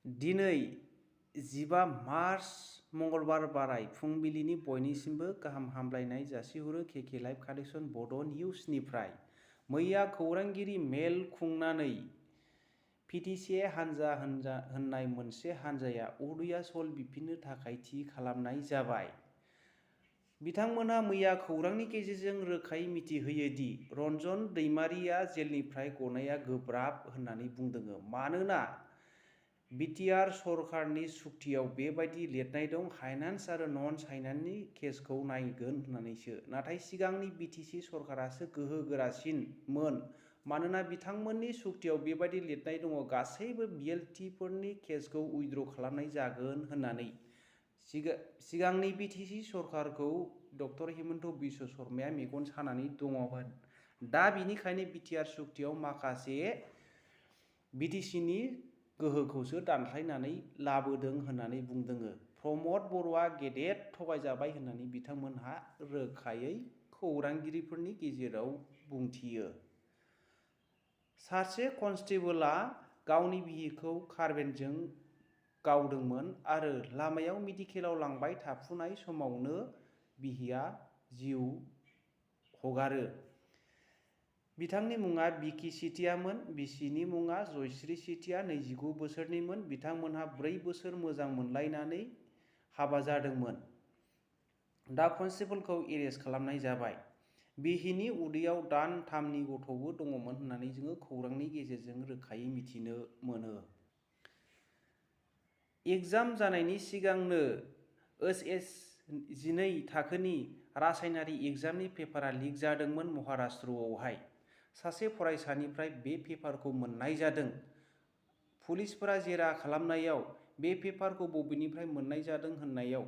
दिनै 15 मार्च मंगलबार बाराय फुंबिलिनि बयनिसिमबो गाहाम हामलायनाय जासिहरो केके लाइभ कालेक्शन बड' निउजनिफ्राय। मैया खौरांगिरि मेल खुंनानै PTCA हानजा होननाय मोनसे हानजाया उदोiyasol बिफिननो थाखाय थि खालामनाय जाबाय। बिथांमोनहा मैया खौरांनि गेजेरजों रोखायै मिथिहोयो दि रन्जन दैमारिया जेलनिफ्राय गनाया गोब्राब होननानै बुंदों, मानोना बिटिआर सरकारनि सुक्तियाव बेबादि लिरनाय दं फाइनान्स आरो नन फाइनान्सनि केसखौ नायगोन होननानैसो। नाथाय सिगांनि बिटिसि सरकारासो गोहो गोरासिनमोन, मानोना बिथांमोननि सुक्तियाव बेबादि लिरनाय दं गासैबो बिएलटिफोरनि केसखौ उइथड्र खालामनाय जागोन होननानै। सिगांनि बिटिसि सरकारखौ ड हिमन्त बिश्व शर्माया मेगन सानानै दङमोन। दा बिनिखायनो बिटिआर सुक्तियाव माखासे बिटिसिनि गोहोखौसो दानस्लायनानै लाबोदों होननानै बुंदों। प्रमद बर'आ गेदेर थगायजाबाय होननानै बिथांमोनहा रोखायै खौरांगिरिफोरनि गेजेराव बुंथियो। सासे कनस्टेबलआ गावनि बिसिखौ कार्बाइनजों गावदोंमोन आरो लामायाव मेडिकेलाव लांबाय थाफुनाय समावनो बिसिया जिउ हगारो। बिथांनि मुङा बिकी सेथियामोन। बिसिनि मुङा जयश्री सेथिया 29 बोसोरनिमोन। बिथांमोनहा 4 बोसोर मोजां मोनलायनानै हाबा जादोंमोन। दा कनस्टेबलखौ एरेस्ट खालामनाय जाबाय। बिसिनि उदैयाव दान 3नि गथ'बो दङमोन होननानै जोङो खौरांनि गेजेरजों रोखायै मिथिनो मोनो। एग्जाम जानायनि सिगांनो SS-12 थाखोनि रासायनारि एग्जामनि पेपारआ लिक जादोंमोन महाराष्ट्रआवहाय। सासे फरायसानिफ्राय बे पेपारखौ मोननाय जादों। पुलिसफोरा जेरा खालामनायाव बे पेपारखौ बबेनिफ्राय मोननाय जादों होननायाव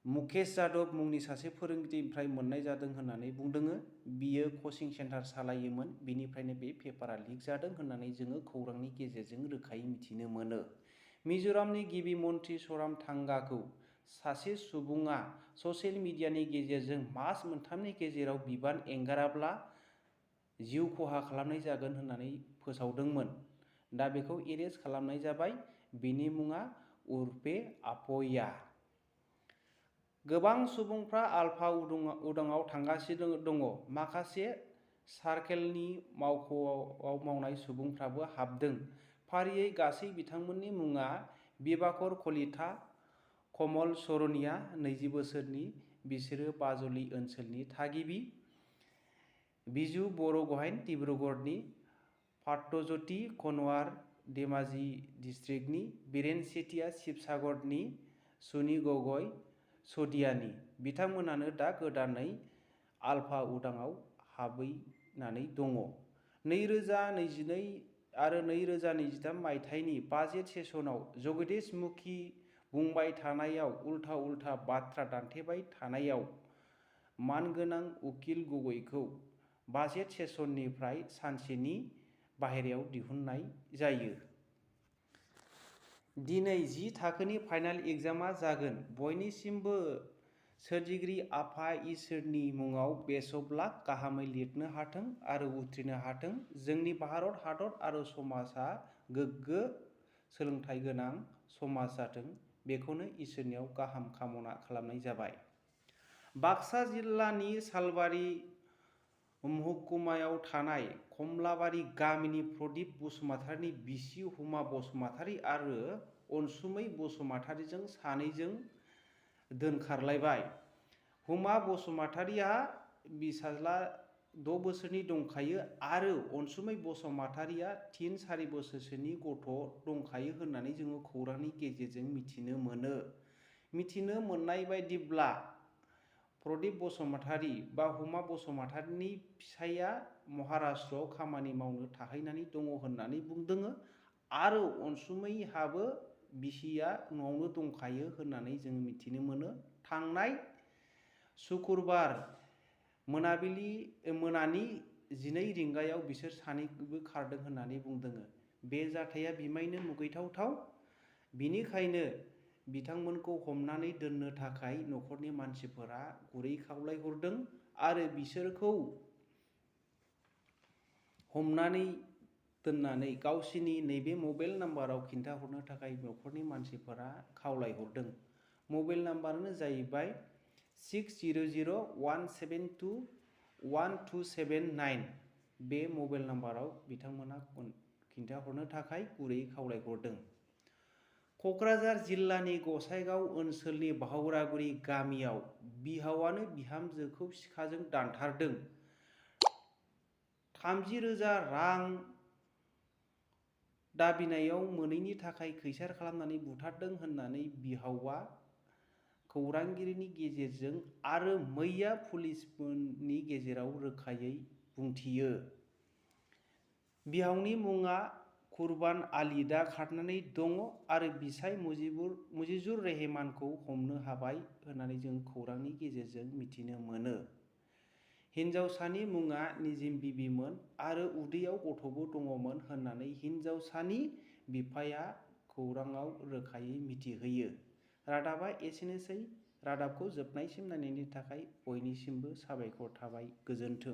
मुकेश जादव मुंनि सासे फोरोंगिरिनिफ्राय मोननाय जादों होननानै बुंदों। बियो कचिं सेन्टार सालायोमोन, बिनिफ्रायनो बे पेपारआ लिक जादों होननानै जोङो खौरांनि गेजेरजों रोखायै मिथिनो मोनो। मिज'रामनि गिबि मन्थ्रि सोरामथांगाखौ सासे सुबुङा ससियेल मिडियानि गेजेरजों मास मोनथामनि गेजेराव बिबान एंगाराब्ला जिउ खहा खालामनाय जागोन होननानै फोसावदोंमोन। दा बेखौ एरेस्ट खालामनाय जाबाय। बिनि मुङा उर्फे आपया। गोबां सुबुंफ्रा आलफा उदंआव थांगासिनो दङ। माखासे सार्केलनि मावख'आव मावनाय सुबुंफ्राबो हाबदों। फारियै गासै बिथांमोननि मुङा दिबाकर कलिता, कमल सरनिया 20 बोसोरनि, बिसोरो बाजली ओनसोलनि थागिबि। बिजु बरग'हाइन डिब्रुगड़नि, पार्थज्यति कनवार धेमाजि डिस्ट्रिक्टनि, बीरेन सेथिया शिबसागरनि, सुनि गगৈ शदियानि। बिथांमोनानो दा गोदानै आलफा उदांआव हाबैनानै दङ। 2022 आरो 2023 मायथाइनि बाजेट सेसनाव जगदीश मुखी बुंबाय थानायाव उल्था बाथ्रा दान्थेबाय थानायाव मानगोनां उकिल गगैखौ बाजेट सेसननिफ्राय सानसेनि बाहेरायाव दिहुननाय जायो। दिनै 10 थाखोनि फाइनाल एग्जामआ जागोन। बयनिसिमबो सोरजिगिरि आफा इसोरनि मुङाव बेस्ट अफ लाक, गाहामै लिरनो हाथों आरो उथ्रिनो हाथों। जोंनि भारत हादर आरो समाजआ गोग्गो सोलोंथाइ गोनां समाज जाथों, बेखौनो इसोरनियाव गाहाम कामना खालामनाय जाबाय। बाक्सा जिल्लानि सालबारि महकुमायाव थानाय कमलाबारि गामिनि प्रदीप बसुमतारिनि बिसि हुमा बसुमतारि आरो अनसुमै बसुमतारिजों सानैजों दोनखारलायबाय। हुमा बसुमतारिहा फिसाज्ला 6 बोसोरनि दंखायो आरो अनसुमै बसुमतारिहा 3-4 बोसोरसोनि गथ' दंखायो होननानै जोङो खौरांनि गेजेरजों मिथिनो मोनो। मिथिनो मोननाय बायदिब्ला प्रदीप बसुमतारि बा हुमा बसुमतारिनि फिसाइया महाराष्ट्रआव खामानि मावनो थाहैनानै दङ होननानै बुंदों आरो अनसुमैहाबो बिसिया न'आवनो दंखायो होननानै जोङो मिथिनो मोनो। थांनाय सुक्रुबार मोनानि 12 रिंगायाव बिसोर सानैबो खारदों होननानै बुंदों। बे जाथाया बिमायनो मुगैथावथाव। बिनिखायनो बिथांमोनखौ हमनानै दोननो थाखाय न'खरनि मानसिफोरा गुरै खावलायहरदों आरो बिसोरखौ हमनानै दोननानै गावसिनि नैबे मबाइल नाम्बाराव खिन्थाहरनो थाखाय न'खरनि मानसिफोरा खावलायहरदों। मबाइल नाम्बारानो जाहैबाय 6001721279। बे मबाइल नाम्बाराव बिथांमोना खिन्थाहरनो थाखाय गुरैयै खावलायहरदों। क'क्राझार जिल्लानि गसाइगाव ओनसोलनि बावरागुरि गामियाव बिहावानो बिहामजोखौ सिखाजों दानथारदों। 30,000 रां दाबिनायाव मोनैनि थाखाय खैसार खालामनानै बुथारदों होननानै बिहावा खौरांगिरिनि गेजेरजों आरो मैया पुलिसफोरनि गेजेराव रोखायै बुंथियो। बिहावनि मुङा कुरबान आली दा खारनानै दङ आरो बिसाय मुजिजुर रेहमानखौ हमनो हाबाय होननानै जों खौरांनि गेजेरजों मिथिनो मोनो। हिनजावसानि मुङा निजिम बिबिमोन आरो उदैयाव गथ'बो दङमोन होननानै हिनजावसानि बिफाया खौराङाव रोखायै मिथिहोयो। रादाबा एसेनोसै। रादाबखौ जोबनायसिम नायनायनि थाखाय बयनिसिमबो साबायखर थाबाय। गोजोन्थों।